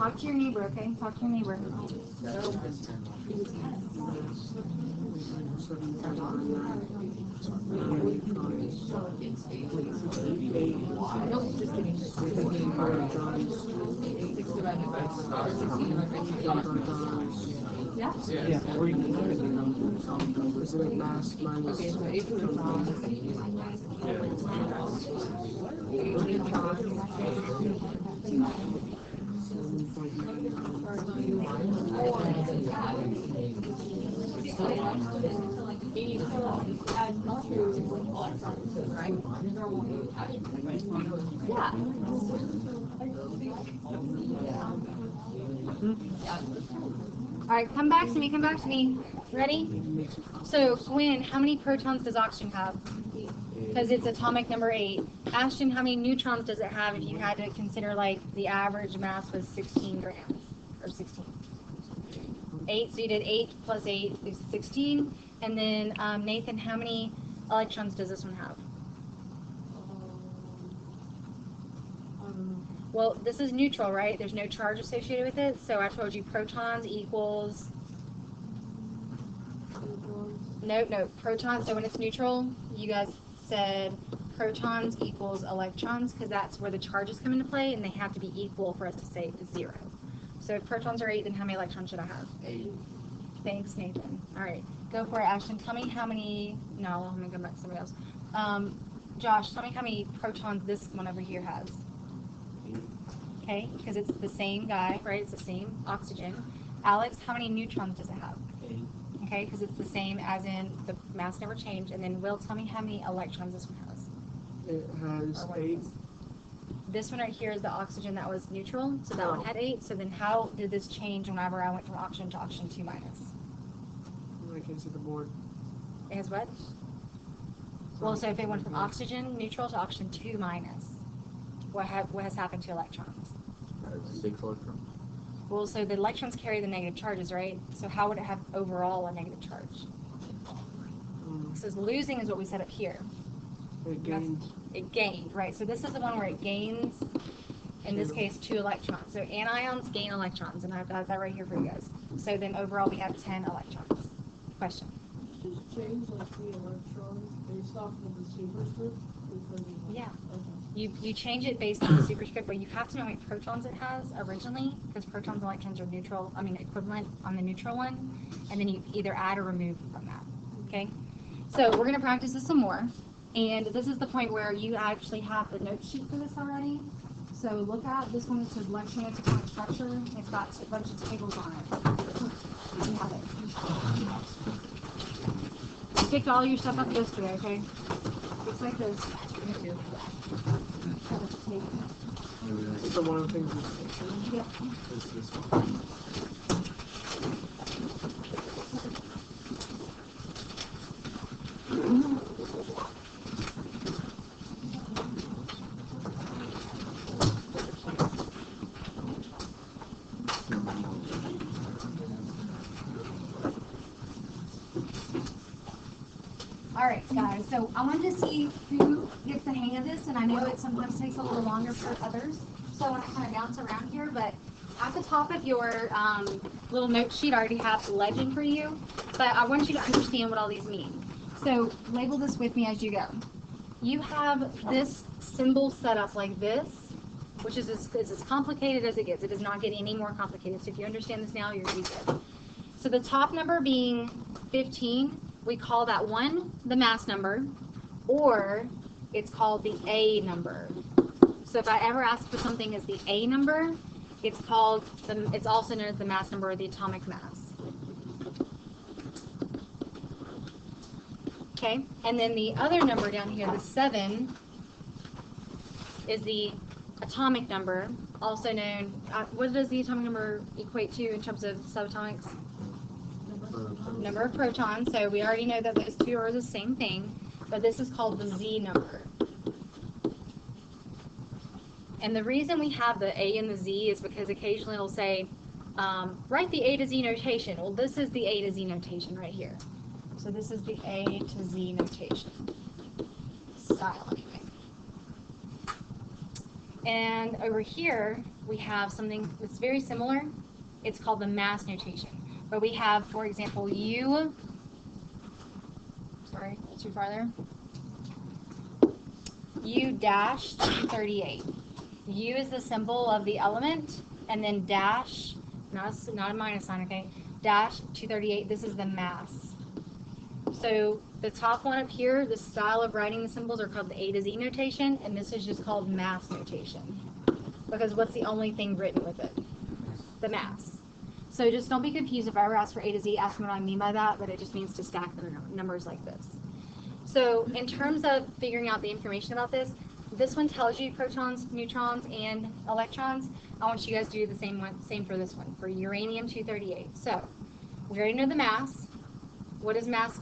Talk to your neighbor, okay? Talk to your neighbor. Yeah? Yeah. Or you can is it mass minus? Okay, so 8 protons. Yeah. All right, come back to me, come back to me. Ready? So, Gwen, how many protons does oxygen have? Because it's atomic number 8. Ashton, how many neutrons does it have if you had to consider, like, the average mass was 16 grams? Or 16? 8, so you did 8 plus 8 is 16. And then, Nathan, how many electrons does this one have? Well, this is neutral, right? There's no charge associated with it. So I told you protons equals... No, protons. So when it's neutral, you guys said protons equals electrons because that's where the charges come into play and they have to be equal for us to say 0. So if protons are 8, then how many electrons should I have? 8. Thanks, Nathan. All right, go for it, Ashton. Tell me how many... No, I'm going to go back to somebody else. Josh, tell me how many protons this one over here has. Okay, because it's the same guy, right? It's the same oxygen. Alex, how many neutrons does it have? 8. Okay, because it's the same as in the mass never changed. And then Will, tell me how many electrons this one has. It has 8. This one right here is the oxygen that was neutral, so that one had 8. So then how did this change whenever I went from oxygen to oxygen 2 minus? I can't see the board. It has what? Well, so if it went from oxygen neutral to oxygen 2 minus, what has happened to electrons? 6 electrons. Well, so the electrons carry the negative charges, right? So how would it have overall a negative charge? So losing is what we set up here. It gained. It gained, right? So this is the one where it gains, in this case, 2 electrons. So anions gain electrons, and I've got that right here for you guys. So then overall we have 10 electrons. Question? Does it change like the electrons based off of the superscript? Yeah. You change it based on the superscript, but you have to know how many protons it has originally, because protons and electrons are neutral, equivalent on the neutral one, and then you either add or remove from that, okay? So we're going to practice this some more, and this is the point where you actually have the note sheet for this already. So look at this one. It says lecture notes upon structure. It's got a bunch of tables on it. You have it. You picked all your stuff up yesterday, okay? Looks like this. So one of the things Yep. is this one. All right, guys, so I wanted to see who gets the hang of this, and I know it sometimes takes a little longer for others, so I want to kind of bounce around here, but at the top of your little note sheet, I already have the legend for you, but I want you to understand what all these mean. So label this with me as you go. You have this symbol set up like this, which is as complicated as it gets. It does not get any more complicated, so if you understand this now, you're going to be good. So the top number being 15, we call that one the mass number, or it's called the A number. So if I ever ask for something as the A number, it's also known as the mass number or the atomic mass. Okay, and then the other number down here, the 7, is the atomic number, also known, what does the atomic number equate to in terms of subatomics? Number of protons, so we already know that those two are the same thing, but this is called the Z number. And the reason we have the A and the Z is because occasionally it'll say, write the A to Z notation. Well, this is the A to Z notation right here. So this is the A to Z notation. Style anyway. And over here, we have something that's very similar. It's called the mass notation, where we have, for example, U, sorry, too far there, U-238. U is the symbol of the element, and then dash, not a minus sign, okay, dash 238, this is the mass. So the top one up here, the style of writing the symbols are called the A to Z notation, and this is just called mass notation. Because what's the only thing written with it? The mass. So just don't be confused if I ever ask for A to Z, ask me what I mean by that, but it just means to stack the numbers like this. So in terms of figuring out the information about this one tells you protons, neutrons, and electrons. I want you guys to do the same for this one, for uranium-238. So we already know the mass. What does mass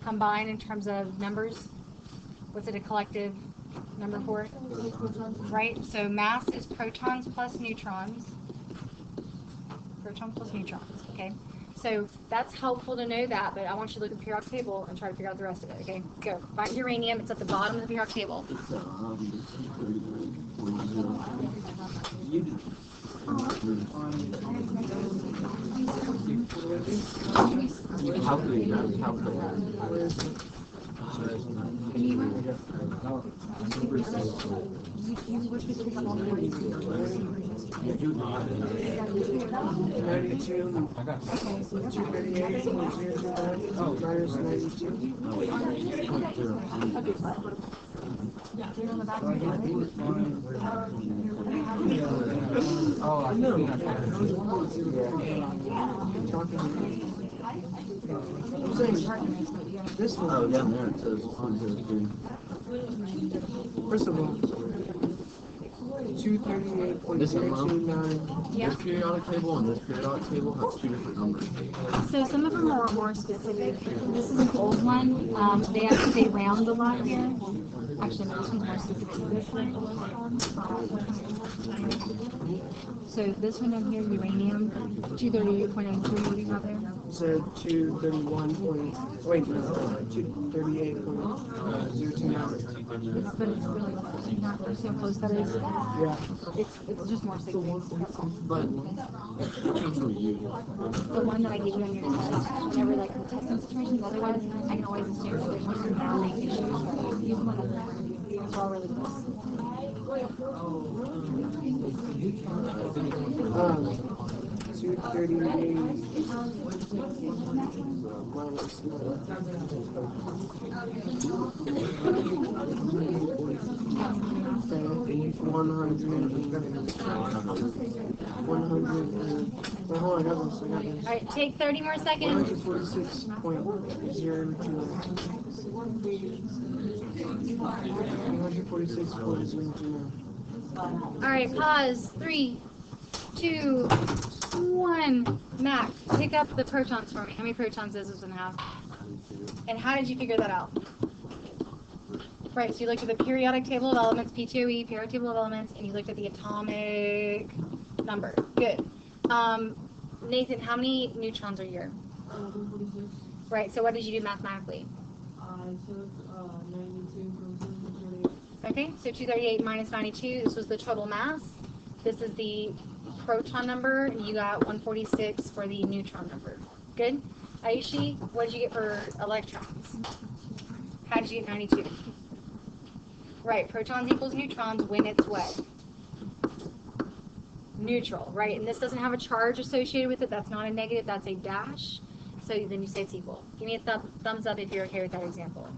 combine in terms of numbers? What's it a collective number for? Right? So mass is protons plus neutrons. Protons plus neutrons, okay? So that's helpful to know that, but I want you to look at the periodic table and try to figure out the rest of it, okay? Go. Find uranium. It's at the bottom of the periodic table. Oh, I know. This one. Oh, down there it says 102. First of all, 238.329. This periodic table and this periodic table have two different numbers. So some of them are more specific. This is an old one. They actually round a lot here. Actually, no, this one's more specific. So this one down here, uranium, 238.93. What do you got there? Said 238.029. But it's really not so close. That is. Yeah. It's just more significant. But The one that I gave you on your test, whenever like the testing situations, otherwise I can always assume that there's one surrounding issue. So use one of them. It's all really close. 238 Alright, take 30 more seconds. 146.029. Alright, pause. 3, 2, 1. Mac, pick up the protons for me. How many protons is this one have? And how did you figure that out? Right, so you looked at the periodic table of elements, P2E, periodic table of elements, and you looked at the atomic number. Good. Nathan, how many neutrons are here? 146. Right, so what did you do mathematically? I took 92 from 238. Okay, so 238 minus 92, this was the total mass. This is the proton number, and you got 146 for the neutron number. Good? Aishi, what did you get for electrons? How did you get 92? Right, protons equals neutrons when it's what? Neutral, right? And this doesn't have a charge associated with it. That's not a negative, that's a dash. So then you say it's equal. Give me a thumbs up if you're okay with that example.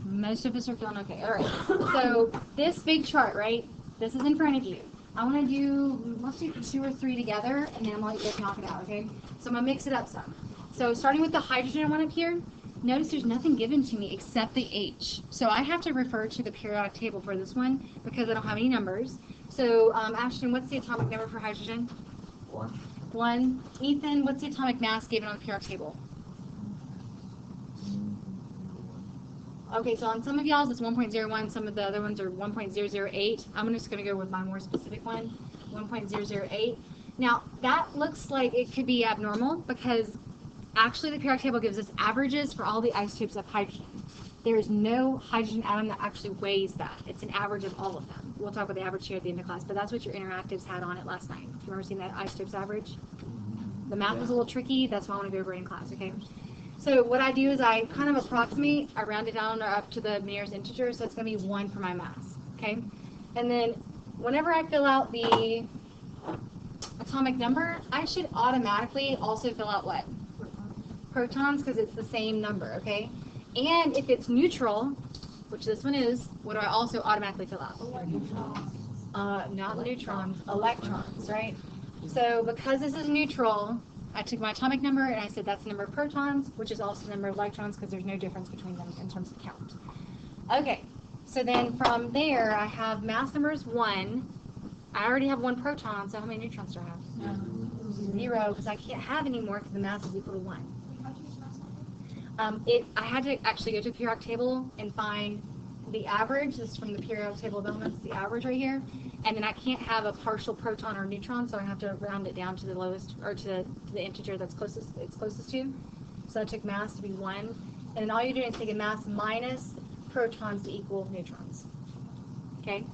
Most of us are feeling okay. All right. So this big chart, right? This is in front of you. I want to do, let's do 2 or 3 together, and then I'm going to let you guys knock it out, okay? So I'm going to mix it up some. So starting with the hydrogen one up here, notice there's nothing given to me except the H. So I have to refer to the periodic table for this one because I don't have any numbers. So Ashton, what's the atomic number for hydrogen? 1. Ethan, what's the atomic mass given on the periodic table? Okay, so on some of y'all's it's 1.01, some of the other ones are 1.008. I'm just going to go with my more specific one, 1.008. Now, that looks like it could be abnormal because actually the periodic table gives us averages for all the isotopes of hydrogen. There is no hydrogen atom that actually weighs that. It's an average of all of them. We'll talk about the average here at the end of class, but that's what your interactives had on it last night. Do you remember seeing that isotopes average? The math was a little tricky. That's why I want to go over it in class, okay? So what I do is I kind of approximate. I round it down or up to the nearest integer, so it's going to be 1 for my mass, okay? And then whenever I fill out the atomic number, I should automatically also fill out what? Protons, because it's the same number, okay? And if it's neutral, which this one is, what do I also automatically fill out? Not neutrons, electrons, right? So because this is neutral, I took my atomic number and I said that's the number of protons, which is also the number of electrons, because there's no difference between them in terms of count. Okay, so then from there, I have mass number is 1. I already have 1 proton, so how many neutrons do I have? 0, because I can't have any more because the mass is equal to 1. I had to actually go to the periodic table and find the average. This is from the periodic table of elements, the average right here. And then I can't have a partial proton or neutron, so I have to round it down to the lowest, or to the integer that's it's closest to. So I took mass to be 1. And then all you're doing is taking mass minus protons to equal neutrons. Okay?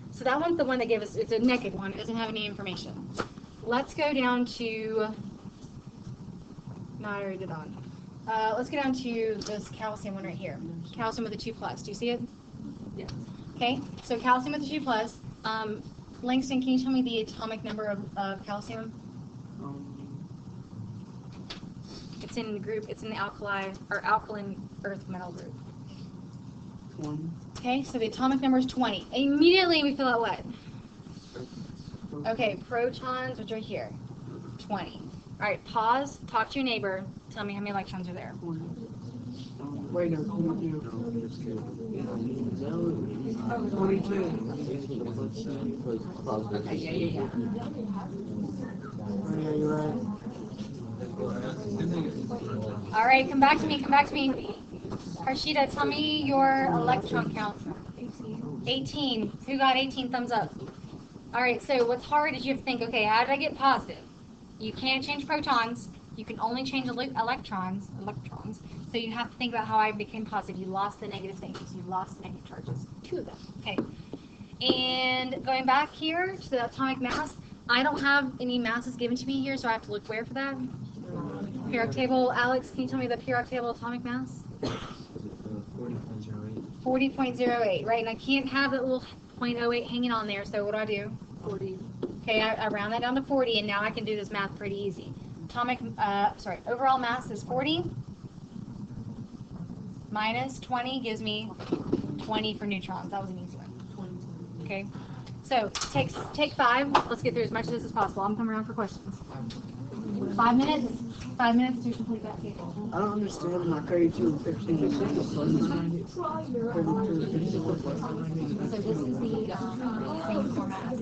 So that one's the one that gave us, it's a naked one. It doesn't have any information. Let's go down to, no, I already did that one. Let's go down to this calcium one right here. Calcium with a 2+. Do you see it? Yes. Okay, so calcium with a 2+. Langston, can you tell me the atomic number of calcium? It's in the group, it's in the alkaline earth metal group. 20. Okay, so the atomic number is 20. Immediately we fill out what? Okay, protons, which are here. 20. All right, pause, talk to your neighbor, tell me how many electrons are there. Wait, no, 22. 22. Okay, Yeah, you're right. All right, come back to me, come back to me. Harshita, tell me your electron count. 18. Who got 18? Thumbs up. All right, so what's hard is you have to think, okay, how did I get positive? You can't change protons. You can only change electrons. So you have to think about how I became positive. You lost the negative things. You lost the negative charges. 2 of them. Okay. And going back here to the atomic mass, I don't have any masses given to me here, so I have to look where for that? Periodic table. Alex, can you tell me the periodic table atomic mass? 40.08, right? And I can't have that little 0.08 hanging on there, so what do? 40. Okay, I round that down to 40, and now I can do this math pretty easy. Overall mass is 40 minus 20 gives me 20 for neutrons. That was an easy one. Okay, so take 5. Let's get through as much of this as possible. I'm coming around for questions. 5 minutes? 5 minutes to complete that table. I don't understand my 32 and 15. So this is the same format.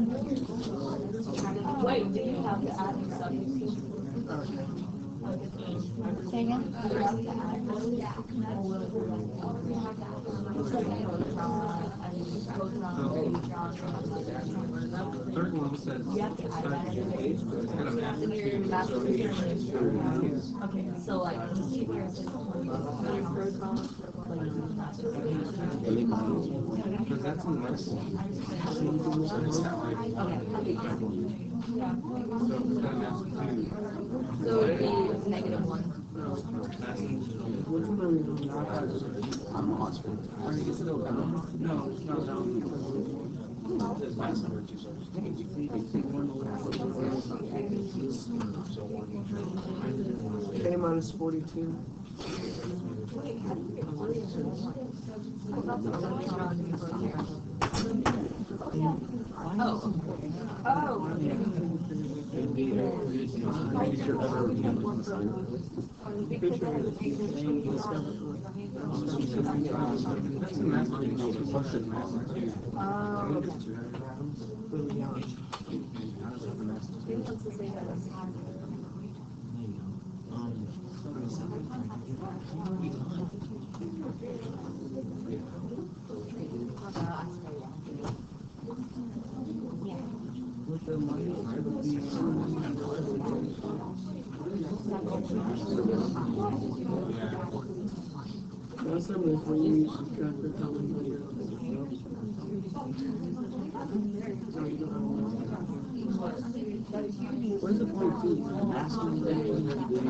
Wait, do you have to add substitutions? Say again? Third one says Okay, so like, because that's in less. so it would be -1. Which one are we doing? I'm lost. K minus 42. Mass number is when you use subtract the atomic number. Where's the 42? Mass number.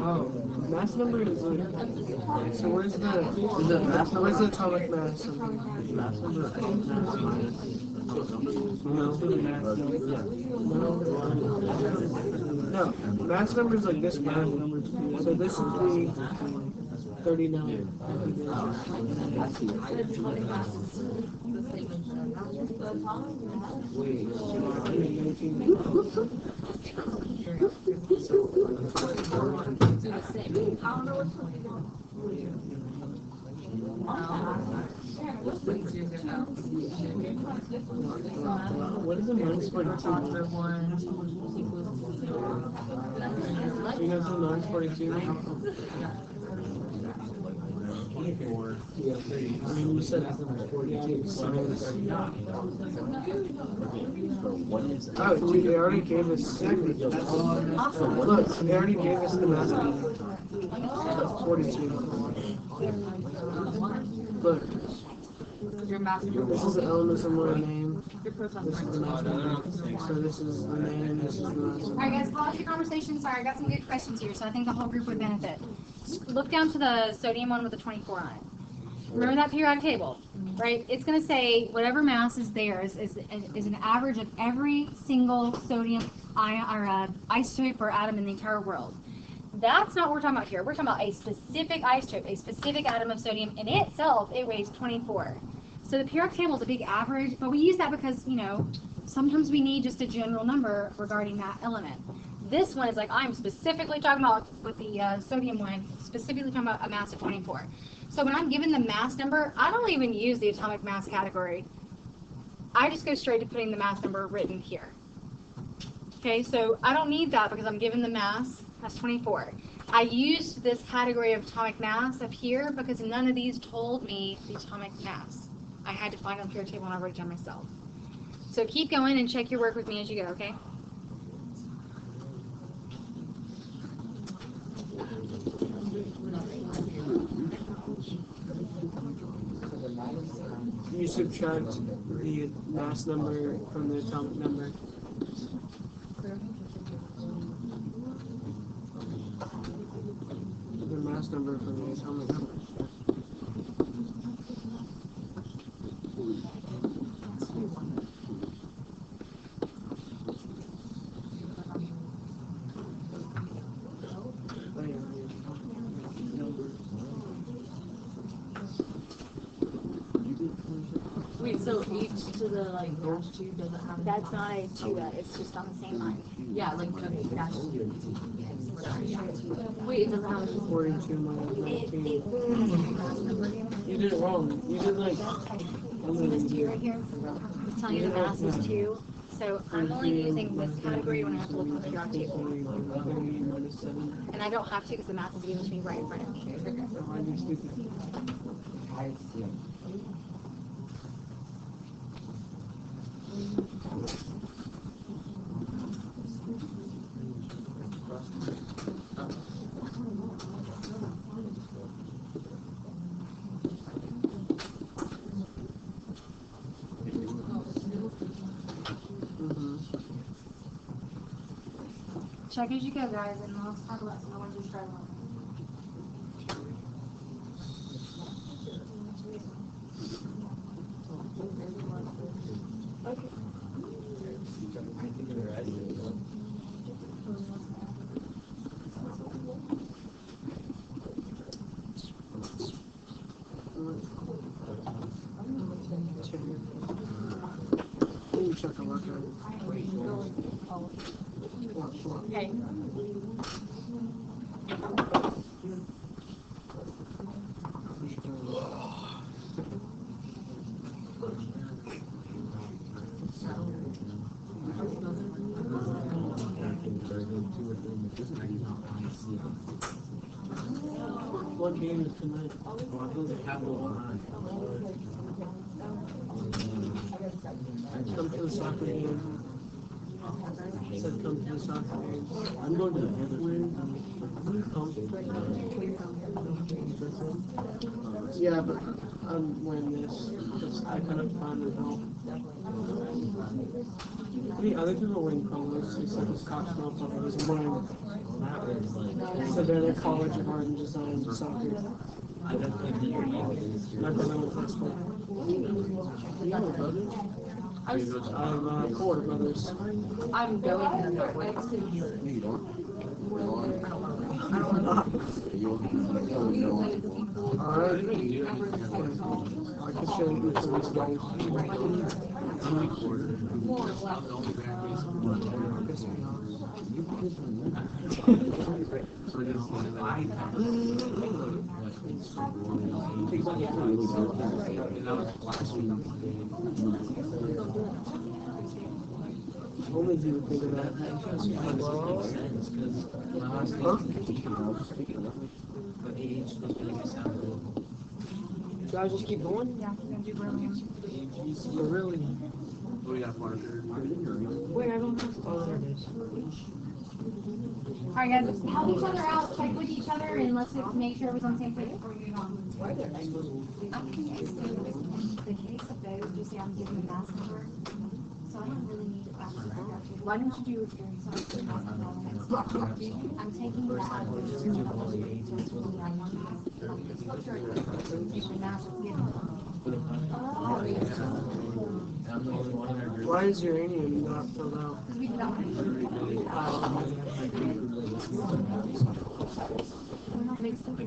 Oh, mass number is like, so where's the, Is it mass number? where's the atomic mass number? Mass number, I think mass minus. No, mass number is like this mass number. So this is the 39. What is a minus 42? You guys know minus 42? Yeah. I mean, you said 42. So oh, dude, they already gave us. Awesome. Look, they already gave us the mass number. 42. Look. Your mass number. This is the elements of my name. Your proton. This is the mass number. So this is the name, this is the mass number. All right, guys, pause your conversation. Sorry, I got some good questions here, so I think the whole group would benefit. Look down to the sodium one with the 24 on it. Remember that periodic table, right? It's going to say whatever mass is there is an average of every single sodium isotope or atom in the entire world. That's not what we're talking about here. We're talking about a specific isotope, a specific atom of sodium. In itself, it weighs 24. So the periodic table is a big average, but we use that because, you know, sometimes we need just a general number regarding that element. This one is like, I'm specifically talking about, with the sodium one, specifically talking about a mass of 24. So when I'm given the mass number, I don't even use the atomic mass category. I just go straight to putting the mass number written here. Okay, so I don't need that because I'm given the mass, that's 24. I used this category of atomic mass up here because none of these told me the atomic mass. I had to find on the periodic table and I wrote it down myself. So keep going and check your work with me as you go, okay? You subtract the mass number from the atomic number. The mass number from the atomic number. Wait, so each to the like dash 2 doesn't have. That's not a 2, it's just on the same line. Yeah, like okay, dash 2. Wait, it doesn't have. 42 minus 19. You did it wrong. You did like. See this 2 right here? It's telling you the mass is 2. So I'm only using this category when I have to look on the periodic table. And I don't have to because the mass is given to me right in front of me. Check as you go, guys, and let's talk about some of the ones you're struggling with. Okay. What game is tonight? Come to the soccer game. I said come to the soccer game. I'm going to the Yeah, but I'm wearing this because I couldn't find it out. The other people are wearing polos. They said this cocktail polos. I'm wearing Savannah College of Art and Design soccer. My brother went to high school. You have a brother? I have 4 brothers. I'm going to Alright. I can show you some of these guys. Only you would think of that. Huh? Should I just keep going? Yeah, we're gonna do Berlin. Really? Alright guys, help each other out, check with each other, and let's make sure everyone's on the same page before we move on. I'm confused in the case of those, just say I'm giving a mass number, so I don't really need a mass number. Why don't you do it during some of the mass number? I'm taking the average to the mass given. Why is uranium not filled out? Because we don't. We're not mixed up.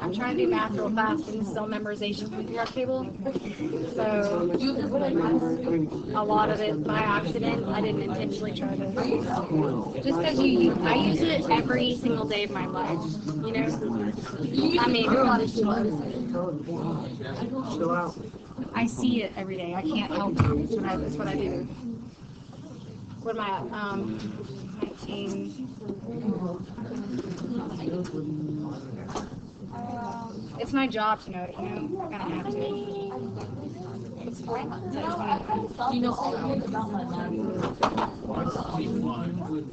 I'm trying to do math real fast, and this is all memorization from the periodic table. So, a lot of it by accident. I didn't intentionally try to. Just because I use it every single day of my life. You know? I mean, Chill out. I see it every day. I can't help it. That's what I do. What am I at? 19. It's my job to know it, you know? I kind of have to. It's fine. You know all about my life.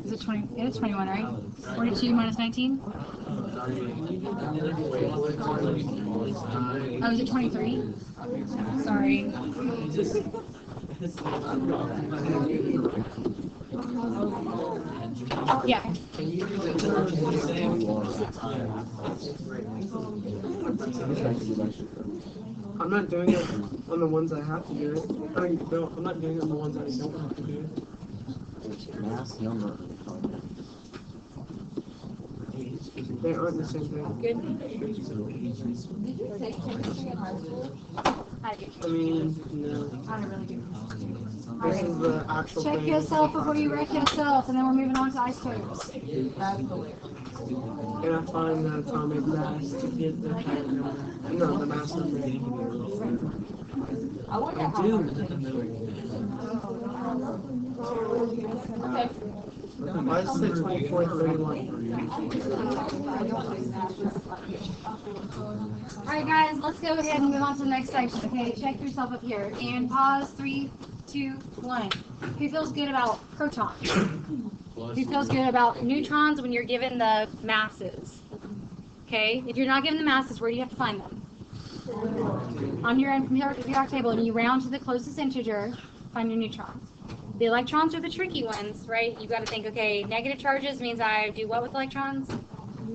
Is it 20? It's 21, right? 42 minus 19? Oh, is it 23? Sorry. Yeah. I'm not doing it on the ones I have to do it. I mean, no, I'm not doing it on the ones I don't have to do it. They aren't the same thing. I mean, no. I don't really do. This is the actual Check thing. yourself before you wreck yourself, and then we're moving on to isotopes. And I find the atomic mass to get the no, the mass number. I do. Why does it say 2431? Alright guys, let's go ahead and move on to the next section, okay? Check yourself up here. And pause, 3, 2, 1. Who feels good about protons? Who feels good about neutrons when you're given the masses? Okay, if you're not given the masses, where do you have to find them? On your periodic table, and you round to the closest integer, find your neutrons. The electrons are the tricky ones, right? You got to think, okay, negative charges means I do what with electrons?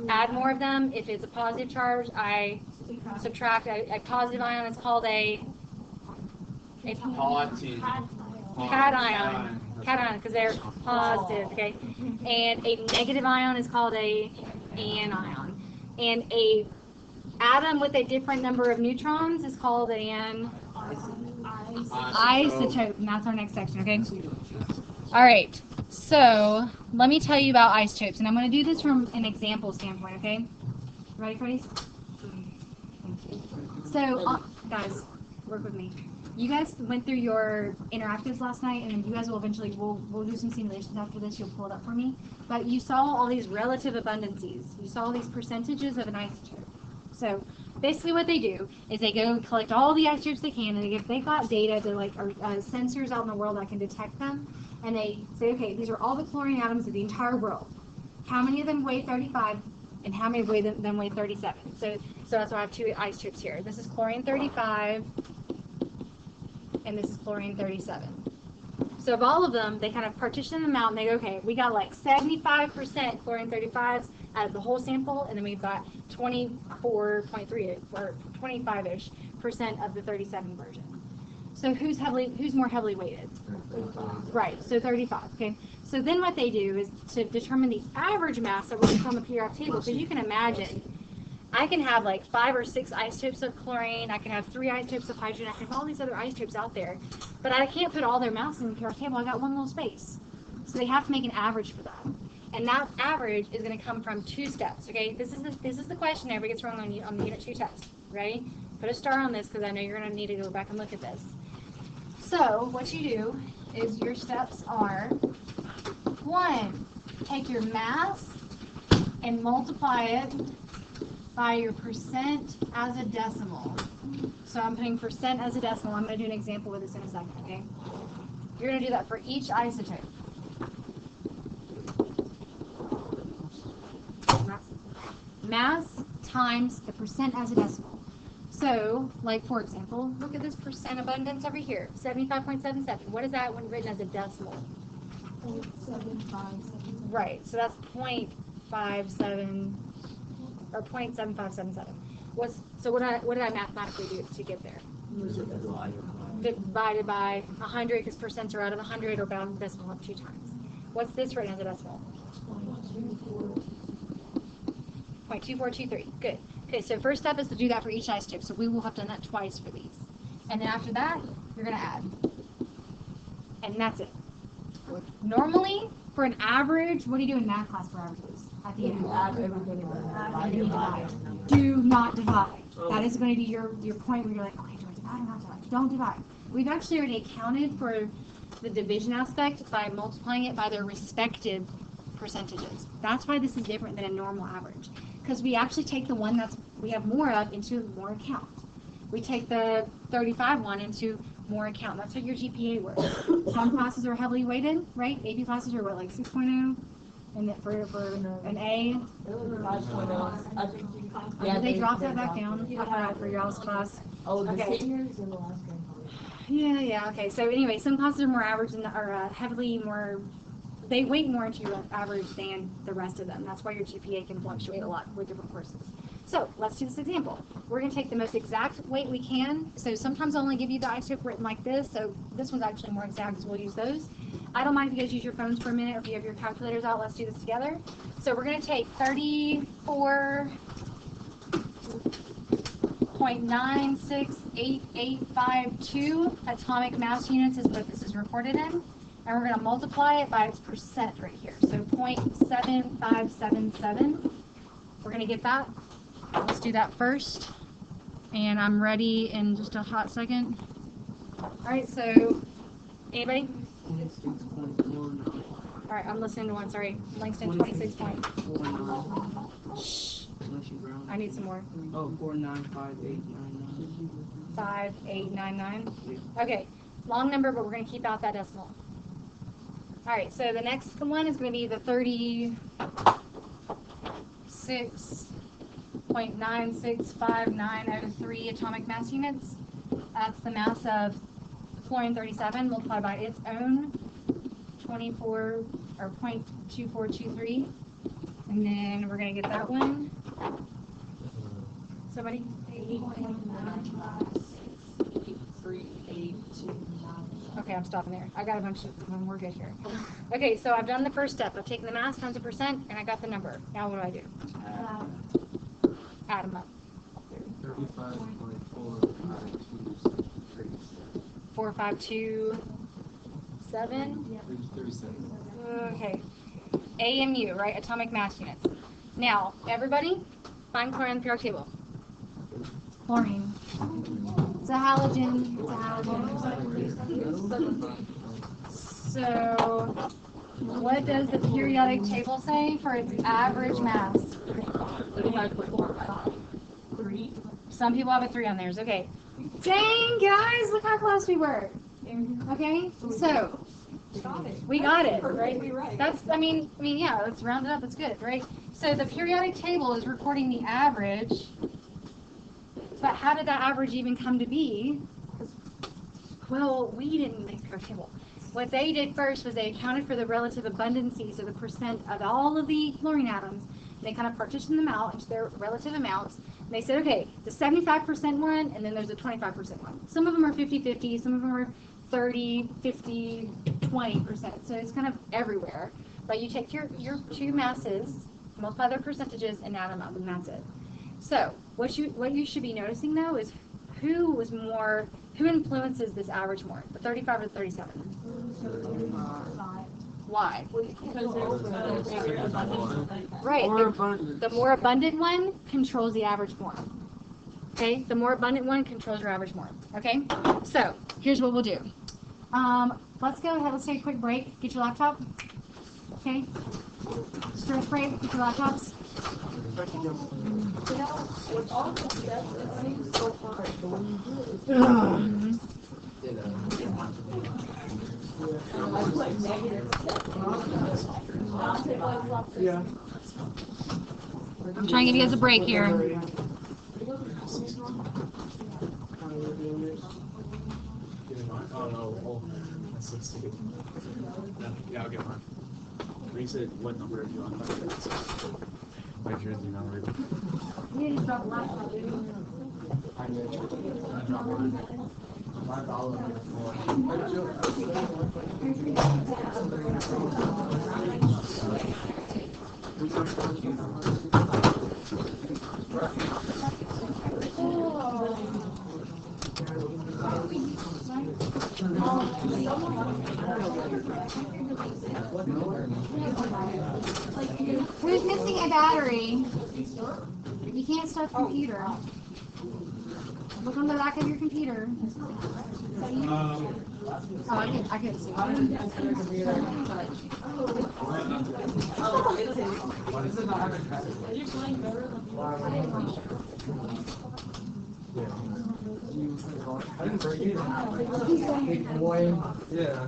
Add more of them. If it's a positive charge, I subtract a positive ion. It's called a cation because they're positive, okay? And a negative ion is called a anion. And a atom with a different number of neutrons is called an isotope, and that's our next section, okay? All right, so let me tell you about isotopes, and I'm going to do this from an example standpoint, okay? Ready, Cody? So, guys, work with me. You guys went through your interactives last night, and then you guys will eventually, we'll do some simulations after this. You'll pull it up for me. But you saw all these relative abundances. You saw all these percentages of an isotope. So basically what they do is they go and collect all the isotopes they can, and if they've got data to like or sensors out in the world that can detect them, and they say, okay, these are all the chlorine atoms of the entire world. How many of them weigh 35, and how many of them weigh 37? So that's why I have two isotopes here. This is chlorine 35, and this is chlorine 37. So of all of them, they kind of partition them out, and they go, okay, we got like 75% chlorine 35s out of the whole sample, and then we've got 24.3 or 25-ish % of the 37 version. So who's more heavily weighted? 35. Right, so 35, okay. So then what they do is to determine the average mass that was on the periodic table, because you can imagine, I can have like 5 or 6 isotopes of chlorine, I can have 3 isotopes of hydrogen, I can have all these other isotopes out there, but I can't put all their masses in the periodic table, I got one little space. So they have to make an average for that. And that average is going to come from 2 steps, okay? This is the question everybody gets wrong on the Unit 2 test. Ready? Put a star on this because I know you're going to need to go back and look at this. So what you do is your steps are, 1, take your mass and multiply it by your percent as a decimal. So I'm putting percent as a decimal. I'm going to do an example with this in a second, okay? You're going to do that for each isotope. Mass times the percent as a decimal. So, like for example, look at this percent abundance over here, 75.77. What is that when written as a decimal? 0.75. Right, so that's 0.57 or 0.7577. So what did I mathematically do to get there? Divided by 100, because percents are out of 100, or bound decimal up 2 times. What's this written as a decimal? 0.2423. Good. Okay, so first step is to do that for each isotope. So we will have done that twice for these. And then after that, you're going to add. And that's it. Normally, for an average, what do you do in math class for averages? At the end. Do not divide. That is going to be your point where you're like, okay, do I divide or not divide? Don't divide. We've actually already accounted for the division aspect by multiplying it by their respective percentages. That's why this is different than a normal average. Because we actually take the one we have more of into more account. We take the 35 one into more account. That's how your GPA works. Some classes are heavily weighted, right? AP classes are what, like 6.0? And then for an A? 5.0. Yeah, they dropped that back down for y'all's class. Oh, the Okay. seniors in the last grade. Yeah, okay. So anyway, some classes are more average and are heavily more, they weight more into your average than the rest of them. That's why your GPA can fluctuate a lot with different courses. So let's do this example. We're going to take the most exact weight we can. So sometimes I'll only give you the isotope written like this. So this one's actually more exact, so we'll use those. I don't mind if you guys use your phones for a minute, or if you have your calculators out. Let's do this together. So we're going to take 34.968852 atomic mass units is what this is recorded in. And we're going to multiply it by its percent right here. So 0.7577. We're going to get that. Let's do that first. And I'm ready in just a hot second. All right, so anybody? 26.49. All right, I'm listening to one. Sorry. Langston, 26 point. 49. Shh. Unless you round. I need some more. Oh, 495899. 5899. Okay, long number, but we're going to keep out that decimal. All right, so the next one is going to be the 36.965903 atomic mass units. That's the mass of chlorine 37 multiplied by its own 24 or 0.2423. And then we're going to get that one. Somebody? 8.96382. Okay, I'm stopping there. I got a bunch of them. We're good here. Okay, so I've done the first step. I've taken the mass times the percent, and I got the number. Now what do I do? Add them up. 4527. Okay. AMU, right? Atomic mass units. Now, everybody, find chlorine on the periodic table. Chlorine. It's a halogen. It's a halogen. So, what does the periodic table say for its average mass? 35.45. 3. Some people have a 3 on theirs. Okay. Dang, guys, look how close we were. Okay, so we got it, right? That's, I mean, yeah, let's round it up. That's good, right? So the periodic table is recording the average, but how did that average even come to be? Well, we didn't make the periodic table. What they did first was they accounted for the relative abundancy, so the percent of all of the chlorine atoms. They kind of partitioned them out into their relative amounts. And they said, okay, the 75% one, and then there's a 25% one. Some of them are 50-50, some of them are 30, 50, 20%. So it's kind of everywhere. But you take your two masses, multiply their percentages, and add them up, and that's it. So what you should be noticing though is who influences this average more, the 35 or the 37? Why? Right. The more abundant one controls the average more. Okay? The more abundant one controls your average more. Okay? So, here's what we'll do. Let's go ahead. Let's take a quick break. Get your laptop. Okay? Stretch break. Get your laptops. With all the steps, it seems so hard, but when you do it, it's I put negative steps. I'll take one off. Yeah. I'm trying to give you guys a break here. Oh no, that's 60. Yeah, I'll get mine. You said what number are you on? My jersey number. You just dropped the laptop, didn't you? I dropped mine. Who's missing a battery? You can't start the computer. Look on the back of your computer. Oh, I can see. I didn't break it. Big boy. Yeah.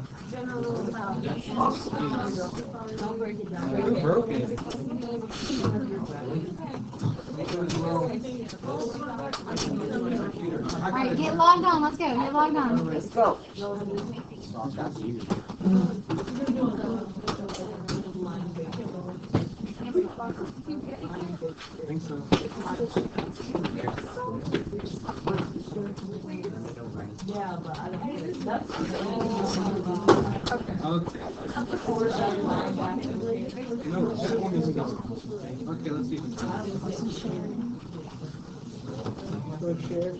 Don't break it down. You broke it. Alright, get logged on. Let's go. Get logged on. Let's go. I think so. Yeah, but I don't get it. That's Okay. No, okay, let's see. Let's share.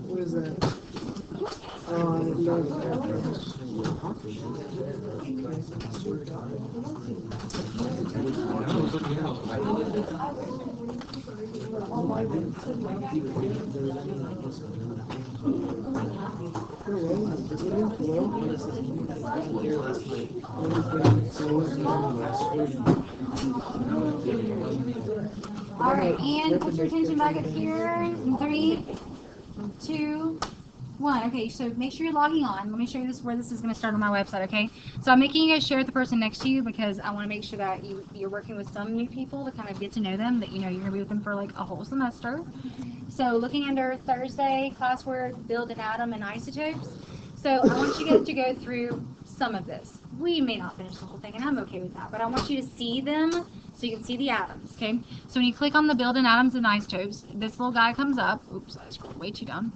What is that? Alright, and put your attention back up here in 3, 2, 1. Okay, so make sure you're logging on. Let me show you where this is going to start on my website, okay? So I'm making you guys share with the person next to you because I want to make sure that you're working with some new people to kind of get to know them, that you know you're going to be with them for like a whole semester. So looking under Thursday, classwork, build an atom and isotopes. So I want you guys to go through some of this. We may not finish the whole thing, and I'm okay with that, but I want you to see them so you can see the atoms, okay? So when you click on the build in atoms and isotopes, this little guy comes up. Oops, I scrolled way too down.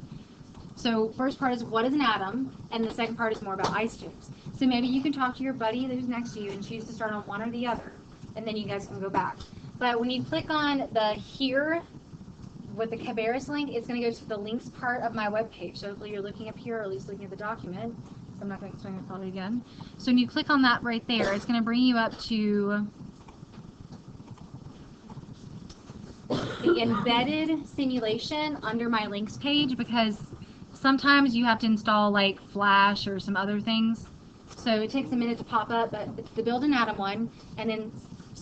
So first part is what is an atom, and the second part is more about isotopes. So maybe you can talk to your buddy who's next to you and choose to start on one or the other, and then you guys can go back. But when you click on the here with the Cabarrus link, it's going to go to the links part of my webpage. So hopefully you're looking up here, or at least looking at the document. So I'm not going to explain it probably again. So when you click on that right there, it's going to bring you up to the embedded simulation under my links page, because sometimes you have to install like Flash or some other things. So it takes a minute to pop up, but it's the build an atom one, and then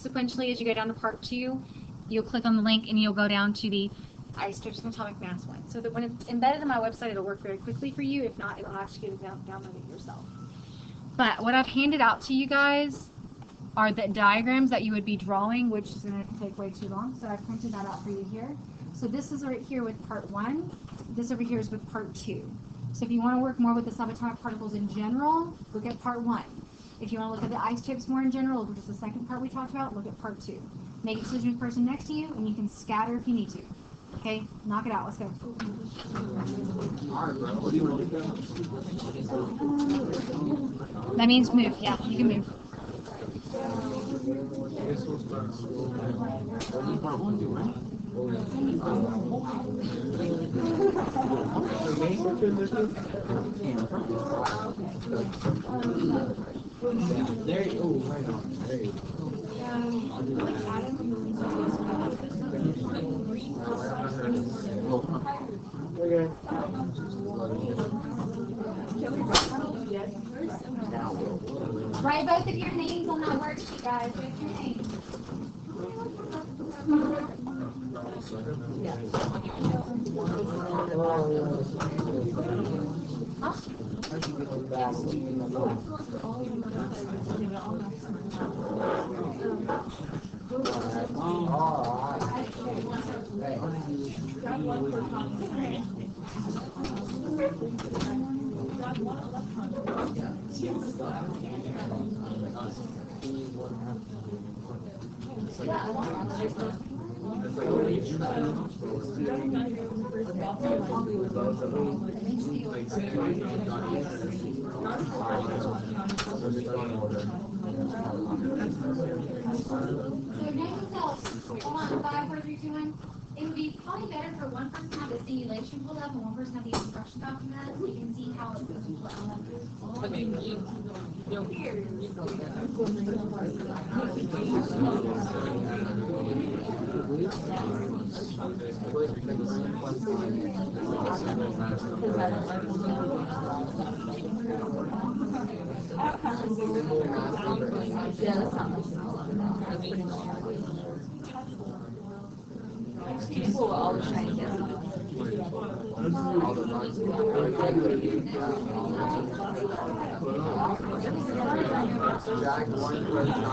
sequentially as you go down to part 2, you'll click on the link and you'll go down to the Isotopes Subatomic Mass one. So that when it's embedded in my website, it'll work very quickly for you. If not, it'll ask you to download it yourself. But what I've handed out to you guys are the diagrams that you would be drawing, which is going to take way too long. So I printed that out for you here. So this is right here with part 1. This over here is with part 2. So if you want to work more with the subatomic particles in general, look at part 1. If you want to look at the isotopes more in general, which is the second part we talked about, look at part 2. Make a decision with the person next to you, and you can scatter if you need to. Okay, knock it out. Let's go. That means move. Yeah, you can move. There you go. Right on. There you go. Okay. Write both of your names on that worksheet, guys. Both your names. So note yourself, hold on, 5, 4, 3, 2, 1. It would be probably better for one person to have the simulation pulled up and one person have the instruction document, so you can see how it goes into elements. People will always try to get Jack, one person.